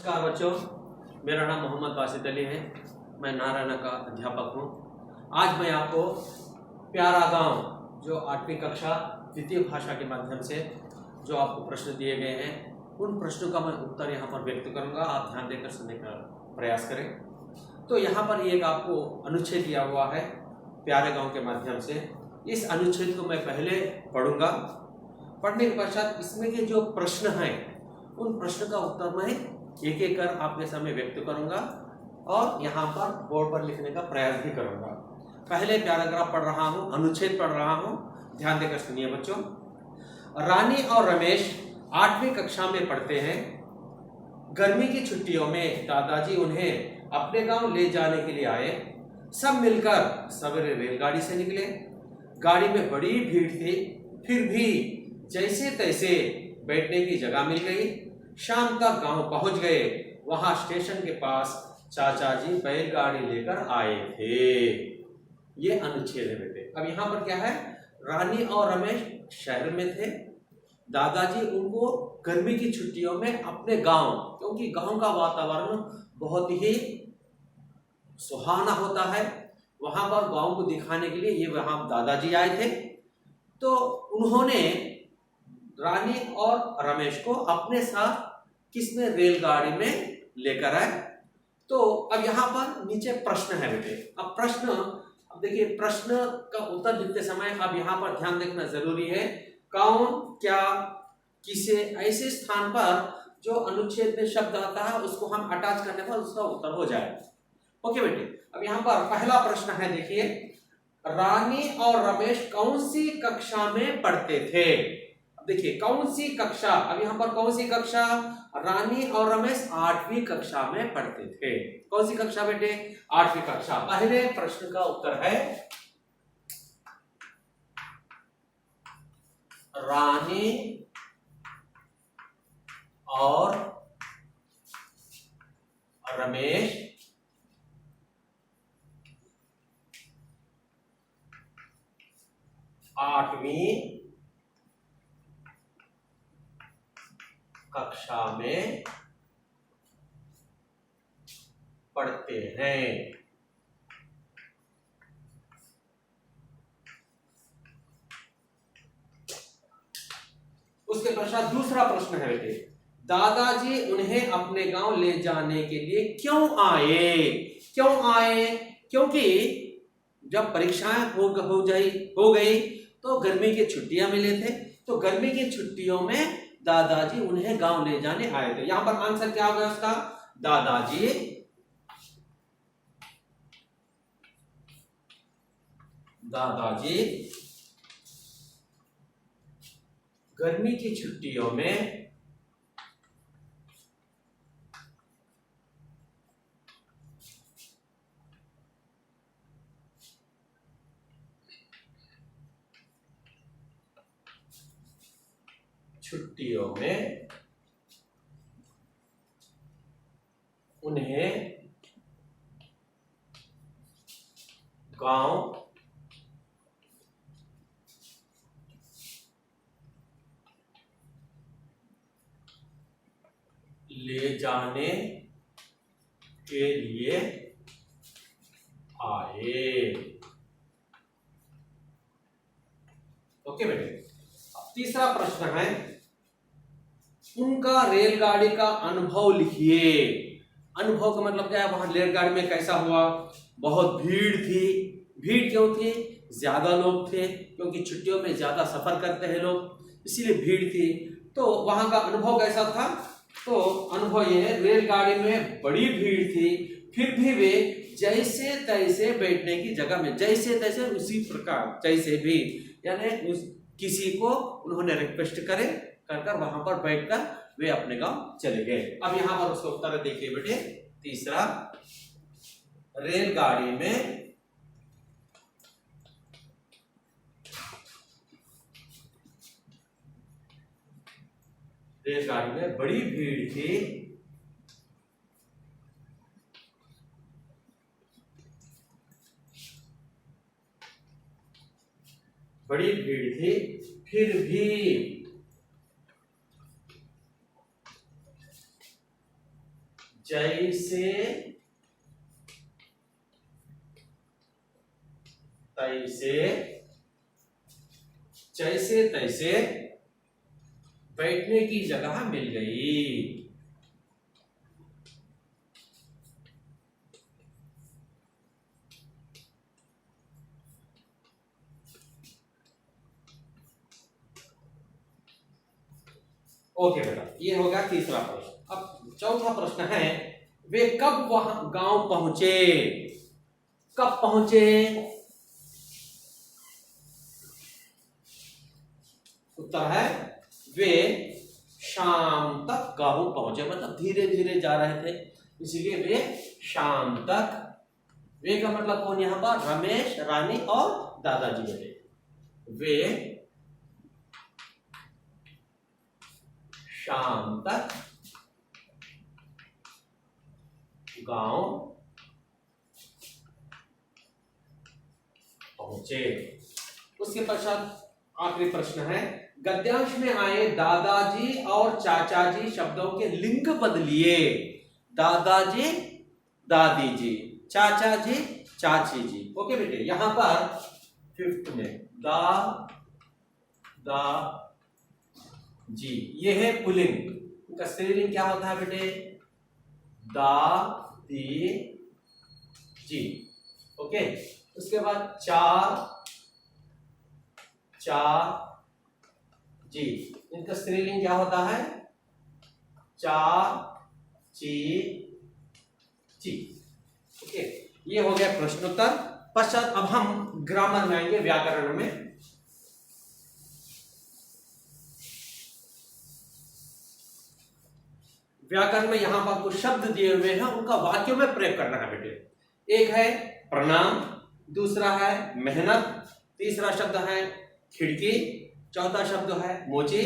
नमस्कार बच्चों, मेरा नाम मोहम्मद बासित अली है। मैं नारायण का अध्यापक हूँ। आज मैं आपको प्यारा गांव जो 8वीं कक्षा द्वितीय भाषा के माध्यम से जो आपको प्रश्न दिए गए हैं उन प्रश्नों का मैं उत्तर यहाँ पर व्यक्त करूँगा। आप ध्यान देकर सुनने का प्रयास करें। तो यहाँ पर एक आपको अनुच्छेद दिया हुआ है प्यारे गांव के माध्यम से। इस अनुच्छेद को मैं पहले पढ़ूंगा। पढ़ने के पश्चात इसमें के जो प्रश्न हैं उन प्रश्न का उत्तर मैं एक एक कर आपके सामने व्यक्त करूंगा और यहाँ पर बोर्ड पर लिखने का प्रयास भी करूंगा। पहले पैराग्राफ पढ़ रहा हूँ, अनुच्छेद पढ़ रहा हूँ, ध्यान देकर सुनिए बच्चों। रानी और रमेश 8वीं कक्षा में पढ़ते हैं। गर्मी की छुट्टियों में दादाजी उन्हें अपने गांव ले जाने के लिए आए। सब मिलकर सवेरे रेलगाड़ी से निकले। गाड़ी में बड़ी भीड़ थी, फिर भी जैसे तैसे बैठने की जगह मिल गई। शाम तक गांव पहुंच गए। वहां स्टेशन के पास चाचा जी बैलगाड़ी लेकर आए थे। ये अनुच्छेद है बेटे। अब यहाँ पर क्या है, रानी और रमेश शहर में थे। दादाजी उनको गर्मी की छुट्टियों में अपने गांव, क्योंकि गांव का वातावरण बहुत ही सुहाना होता है, वहां पर गांव को दिखाने के लिए ये वहां दादाजी आए थे। तो उन्होंने रानी और रमेश को अपने साथ किसने रेलगाड़ी में लेकर आए। तो अब यहाँ पर नीचे प्रश्न है बेटे। अब देखिए, प्रश्न का उत्तर लिखते समय अब यहाँ पर ध्यान देखना जरूरी है। कौन, क्या, किसे, ऐसे स्थान पर जो अनुच्छेद में शब्द आता है उसको हम अटैच करने पर उसका उत्तर हो जाए। ओके बेटे। अब यहाँ पर पहला प्रश्न है, देखिए, रानी और रमेश कौन सी कक्षा में पढ़ते थे। देखिए, कौन सी कक्षा, अब यहाँ पर कौन सी कक्षा, रानी और रमेश 8वीं कक्षा में पढ़ते थे। कौन सी कक्षा बेटे, 8वीं कक्षा। पहले प्रश्न का उत्तर है रानी और रमेश 8वीं कक्षा में पढ़ते हैं। उसके पश्चात दूसरा प्रश्न है बेटे, दादाजी उन्हें अपने गांव ले जाने के लिए क्यों आए। क्यों आए, क्योंकि जब परीक्षाएं हो गई तो गर्मी की छुट्टियां मिले थे। तो गर्मी की छुट्टियों में दादाजी उन्हें गांव ले जाने आए थे। यहां पर आंसर क्या होगा उसका, दादाजी गर्मी की छुट्टियों में उन्हें गांव ले जाने के लिए आए। ओके बेटे। तीसरा प्रश्न है, उनका रेलगाड़ी का अनुभव लिखिए। अनुभव का मतलब क्या है, वहां रेलगाड़ी में कैसा हुआ। बहुत भीड़ थी। भीड़ क्यों थी, ज्यादा लोग थे, क्योंकि छुट्टियों में ज्यादा सफर करते हैं लोग, इसीलिए भीड़ थी। तो वहां का अनुभव कैसा था, तो अनुभव ये है, रेलगाड़ी में बड़ी भीड़ थी, फिर भी वे जैसे तैसे बैठने की जगह में, जैसे तैसे उसी प्रकार, जैसे भी, यानी किसी को उन्होंने रिक्वेस्ट कर वहां पर बैठकर वे अपने गांव चले गए। अब यहां पर उसका उत्तर देखिए बेटे, तीसरा, रेलगाड़ी में बड़ी भीड़ थी, फिर भी जैसे तैसे, जैसे तैसे बैठने की जगह मिल गई। ओके बेटा, ये हो गया तीसरा प्रश्न। अब चौथा प्रश्न है, वे कब वहां गांव पहुंचे? कब पहुंचे? उत्तर है वे शाम तक गांव पहुंचे, मतलब धीरे धीरे जा रहे थे, इसलिए वे शाम तक। वे का मतलब कौन यहां पर? रमेश, रानी और दादाजी बेटे। वे शाम तक गांव पहुंचे। उसके पश्चात आखिरी प्रश्न है, गद्यांश में आए दादाजी और चाचाजी शब्दों के लिंग बदलिए। दादाजी, दादी जी, चाचा जी, चाची जी। ओके बेटे, यहां पर फिफ्थ में दा जी, ये है पुल्लिंग। इनका स्त्रीलिंग क्या होता है बेटे? दा दी जी। ओके, उसके बाद चार जी, इनका स्त्रीलिंग क्या होता है? चार ची ची। ओके, ये हो गया प्रश्नोत्तर। पश्चात अब हम ग्रामर में आएंगे, व्याकरण में। व्याकरण में यहां पर कुछ शब्द दिए हुए हैं, उनका वाक्यों में प्रयोग करना है बेटे। एक है प्रणाम, दूसरा है मेहनत, तीसरा शब्द है खिड़की, चौथा शब्द है मोची,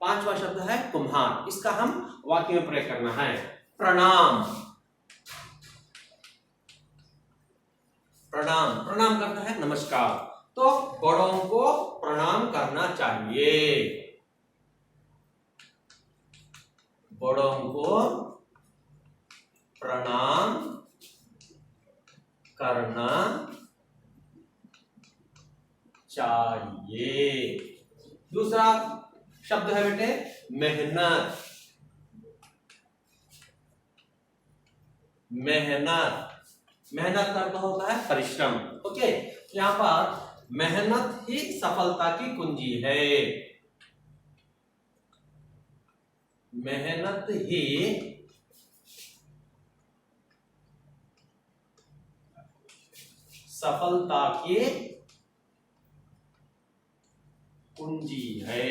पांचवा शब्द है कुम्हार। इसका हम वाक्य में प्रयोग करना है। प्रणाम, प्रणाम, प्रणाम करता है नमस्कार, तो बड़ों को प्रणाम करना चाहिए। बड़ों को प्रणाम करना चाहिए। दूसरा शब्द है बेटे मेहनत। मेहनत, मेहनत का अर्थ होता है परिश्रम। ओके, यहां पर मेहनत ही सफलता की कुंजी है। मेहनत ही सफलता की कुंजी है।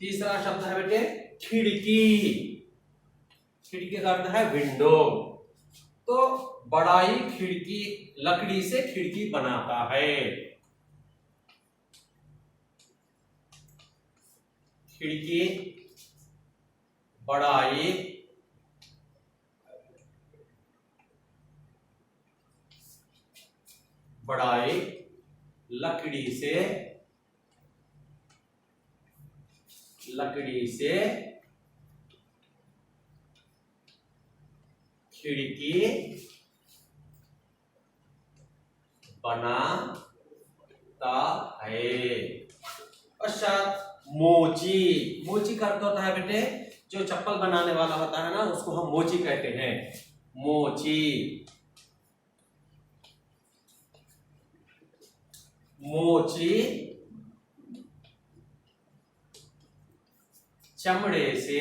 तीसरा शब्द है बेटे खिड़की। खिड़की का अर्थ है विंडो। तो बड़ाई खिड़की, लकड़ी से खिड़की बनाता है। खिड़की, बड़ाई बड़ाई लकड़ी से खिड़की बनाता है। पश्चात मोची। मोची का अर्थ होता है बेटे जो चप्पल बनाने वाला होता है ना, उसको हम मोची कहते हैं। मोची, मोची चमड़े से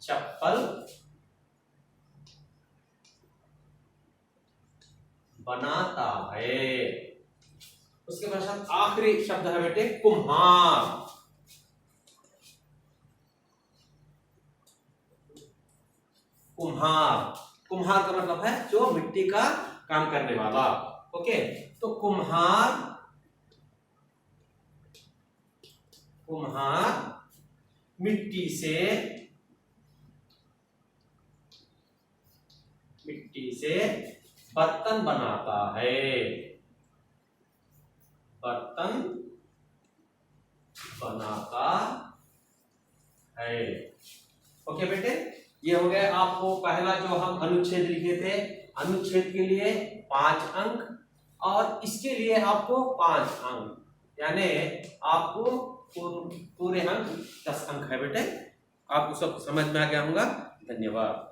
चप्पल बनाता है। उसके पश्चात आखिरी शब्द है बेटे कुम्हार। कुम्हार, कुम्हार का मतलब है जो मिट्टी का काम करने वाला। ओके, तो कुम्हार मिट्टी से बर्तन बनाता है। बर्तन बनाता है। ओके बेटे, ये हो गया आपको पहला जो हम अनुच्छेद लिखे थे। अनुच्छेद के लिए 5 अंक और इसके लिए आपको 5 अंक, यानी आपको पूरे अंक 10 अंक है बेटे। आपको सब समझ में आ गया होगा। धन्यवाद।